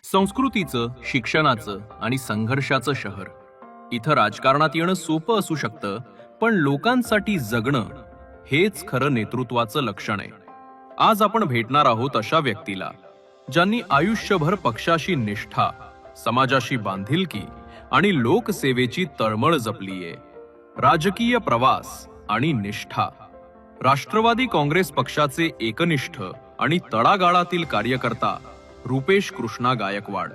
संस्कृतीचं, शिक्षणाचं आणि संघर्षाचं शहर. इथं राजकारणात येणं सोपं असू शकतं, पण लोकांसाठी जगणं हेच खरं नेतृत्वाचं लक्षण आहे. आज आपण भेटणार आहोत अशा व्यक्तीला ज्यांनी आयुष्यभर पक्षाशी निष्ठा, समाजाशी बांधिलकी आणि लोकसेवेची तळमळ जपलीये. राजकीय प्रवास आणि निष्ठा. राष्ट्रवादी काँग्रेस पक्षाचे एकनिष्ठ आणि तळागाळातील कार्यकर्ता रुपेश कृष्णा गायकवाड.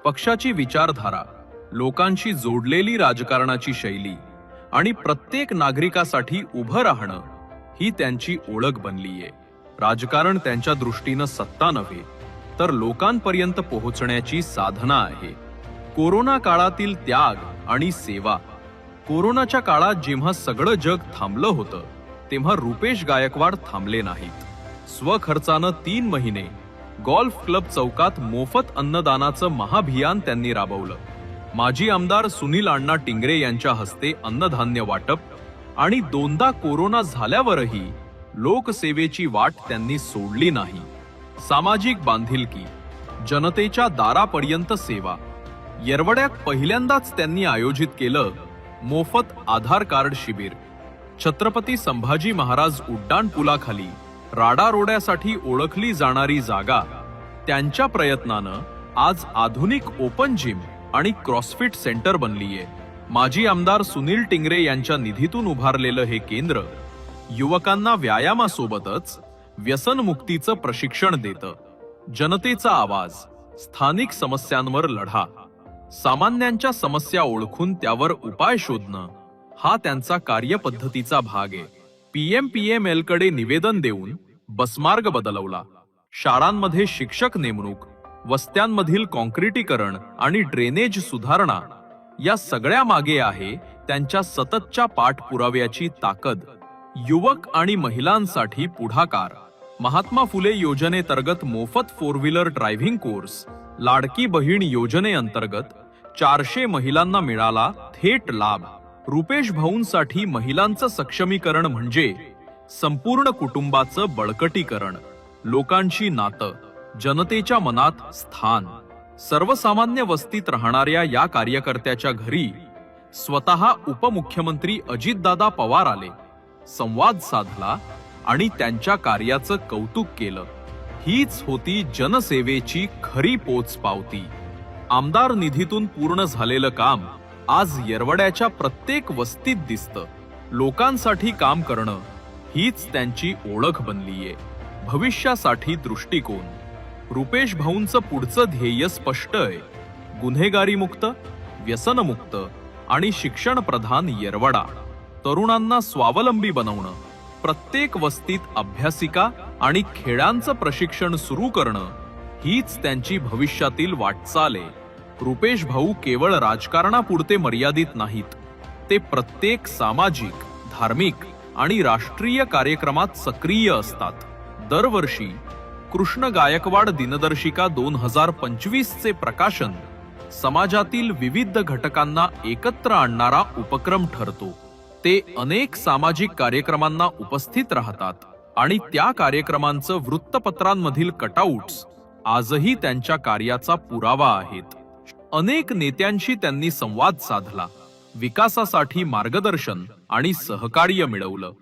पक्षाची विचारधारा, लोकांशी जोडलेली राजकारणाची शैली आणि प्रत्येक नागरिकासाठी उभं राहणं ही त्यांची ओळख बनलीये. राजकारण त्यांच्या दृष्टीनं सत्ता नव्हे, तर लोकांपर्यंत पोहोचण्याची साधना आहे. कोरोना काळातील त्याग आणि सेवा. कोरोनाच्या काळात जेव्हा सगळं जग थांबलं होतं, तेव्हा रुपेश गायकवाड थांबले नाहीत. स्वखर्चानं 3 महिने गॉल्फ क्लब चौकात मोफत अन्नदानाचं महाभियान त्यांनी राबवलं. माजी आमदार सुनील अण्णा टिंगरे यांच्या हस्ते अन्नधान्य वाटप आणि 2दा कोरोना झाल्यावरही लोकसेवेची वाट त्यांनी सोडली नाही. सामाजिक बांधिलकी, जनतेच्या दारापर्यंत सेवा. येरवड्यात पहिल्यांदाच त्यांनी आयोजित केलं मोफत आधार कार्ड शिबिर. छत्रपती संभाजी महाराज उड्डाण पुलाखाली राडारोड्यासाठी ओळखली जाणारी जागा त्यांच्या प्रयत्नानं आज आधुनिक ओपन जिम आणि क्रॉसफिट सेंटर बनलीये. माजी आमदार सुनील टिंगरे यांच्या निधीतून उभारलेलं हे केंद्र युवकांना व्यायामासोबतच व्यसनमुक्तीचं प्रशिक्षण देतं. जनतेचा आवाज, स्थानिक समस्यांवर लढा. सामान्यांच्या समस्या ओळखून त्यावर उपाय शोधणं हा त्यांचा कार्यपद्धतीचा भाग आहे. PMPML कडे निवेदन देऊन बसमार्ग बदलवला. शाळांमध्ये शिक्षक नेमणूक, वस्त्यांमधील कॉन्क्रिटीकरण आणि ड्रेनेज सुधारणा या सगळ्या मागे आहे त्यांच्या सततच्या पाठपुराव्याची ताकद. युवक आणि महिलांसाठी पुढाकार. महात्मा फुले योजनेअंतर्गत मोफत 4 wheeler driving course. Ladki Bahin योजनेअंतर्गत 400 महिलांना मिळाला थेट लाभ. रुपेश भाऊंसाठी महिलांचं सक्षमीकरण म्हणजे संपूर्ण कुटुंबाचं बळकटीकरण. लोकांशी नातं, जनतेच्या मनात स्थान. सर्वसामान्य वस्तीत राहणाऱ्या या कार्यकर्त्याच्या घरी स्वतः उपमुख्यमंत्री अजितदादा पवार आले, संवाद साधला आणि त्यांच्या कार्याचं कौतुक केलं. हीच होती जनसेवेची खरी पोचपावती. आमदार निधीतून पूर्ण झालेलं काम आज येरवड्याच्या प्रत्येक वस्तीत दिसतं. लोकांसाठी काम करणं हीच त्यांची ओळख बनलीये. भविष्यासाठी दृष्टिकोन. रुपेश भाऊंचं पुढचं ध्येय स्पष्ट आहे. गुन्हेगारीमुक्त, व्यसनमुक्त आणि शिक्षणप्रधान येरवडा. तरुणांना स्वावलंबी बनवणं, प्रत्येक वस्तीत अभ्यासिका आणि खेळांचं प्रशिक्षण सुरू करणं हीच त्यांची भविष्यातील वाटचाल आहे. रुपेश भाऊ केवळ राजकारणापुरते मर्यादित नाहीत. ते प्रत्येक सामाजिक, धार्मिक आणि राष्ट्रीय कार्यक्रमात सक्रिय असतात. दरवर्षी कृष्ण गायकवाड दिनदर्शिका 2025 चे प्रकाशन समाजातील विविध घटकांना एकत्र आणणारा उपक्रम ठरतो. ते अनेक सामाजिक कार्यक्रमांना उपस्थित राहतात आणि त्या कार्यक्रमांचं वृत्तपत्रांमधील कटआउट्स आजही त्यांच्या कार्याचा पुरावा आहेत. अनेक नेत्यांशी त्यांनी संवाद साधला, विकासासाठी मार्गदर्शन आणि सहकार्य मिळवलं.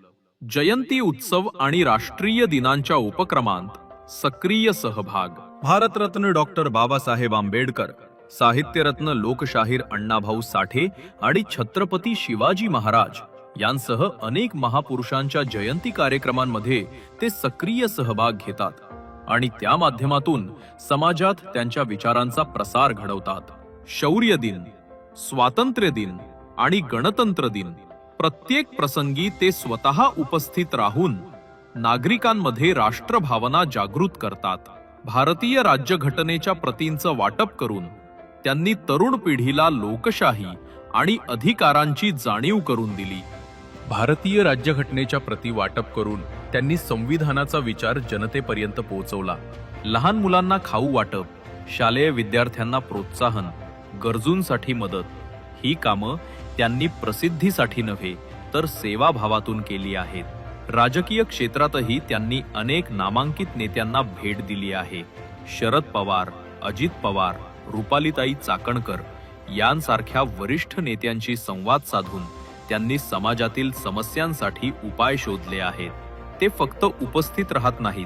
जयंती उत्सव आणि राष्ट्रीय दिनांच्या उपक्रमांत सक्रिय सहभाग. भारतरत्न डॉक्टर बाबासाहेब आंबेडकर, साहित्यरत्न लोकशाहीर अण्णाभाऊ साठे आणि छत्रपती शिवाजी महाराज यांसह अनेक महापुरुषांच्या जयंती कार्यक्रमांमध्ये ते सक्रिय सहभाग घेतात आणि त्या माध्यमातून समाजात त्यांच्या विचारांचा प्रसार घडवतात. शौर्य दिन, स्वातंत्र्य दिन आणि गणतंत्र दिन प्रत्येक प्रसंगी ते स्वतः उपस्थित राहून नागरिकांमध्ये राष्ट्रभावना जागृत करतात. भारतीय राज्यघटनेच्या प्रतींचं वाटप करून त्यांनी तरुण पिढीला लोकशाही आणि अधिकारांची जाणीव करून दिली. भारतीय राज्यघटनेच्या प्रती वाटप करून त्यांनी संविधानाचा विचार जनतेपर्यंत पोहोचवला. लहान मुलांना खाऊ वाटप, शालेय विद्यार्थ्यांना प्रोत्साहन, गरजूंसाठी मदत ही कामं त्यांनी प्रसिद्धीसाठी नव्हे तर सेवाभावातून केली आहेत. राजकीय क्षेत्रातही त्यांनी अनेक नामांकित नेत्यांना भेट दिली आहे. शरद पवार, अजित पवार, रुपालीताई चाकणकर यांसारख्या वरिष्ठ नेत्यांशी संवाद साधून त्यांनी समाजातील समस्यांसाठी उपाय शोधले आहेत. ते फक्त उपस्थित राहत नाहीत,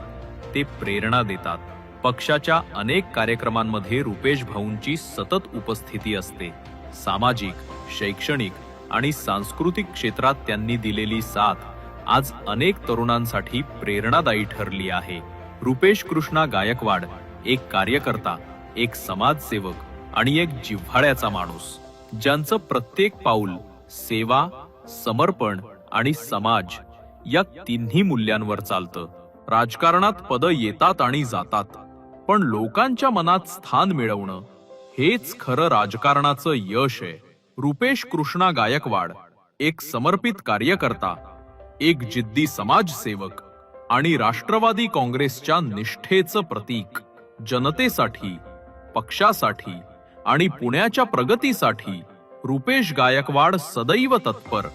ते प्रेरणा देतात. पक्षाच्या अनेक कार्यक्रमांमध्ये रुपेश भाऊंची सतत उपस्थिती असते. सामाजिक, शैक्षणिक आणि सांस्कृतिक क्षेत्रात त्यांनी दिलेली साथ आज अनेक तरुणांसाठी प्रेरणादायी ठरली आहे. रुपेश कृष्णा गायकवाड एक कार्यकर्ता, एक समाजसेवक आणि एक जिव्हाळ्याचा माणूस, ज्यांचं प्रत्येक पाऊल सेवा, समर्पण आणि समाज या तिन्ही मूल्यांवर चालतं. राजकारणात पदं येतात आणि जातात, पण लोकांच्या मनात स्थान मिळवणं हेच खरं राजकारणाचं यश आहे. रुपेश कृष्णा गायकवाड एक समर्पित कार्यकर्ता, एक जिद्दी समाजसेवक आणि राष्ट्रवादी काँग्रेसच्या निष्ठेचं प्रतीक. जनतेसाठी, पक्षासाठी आणि पुण्याच्या प्रगतीसाठी रुपेश गायकवाड सदैव तत्पर.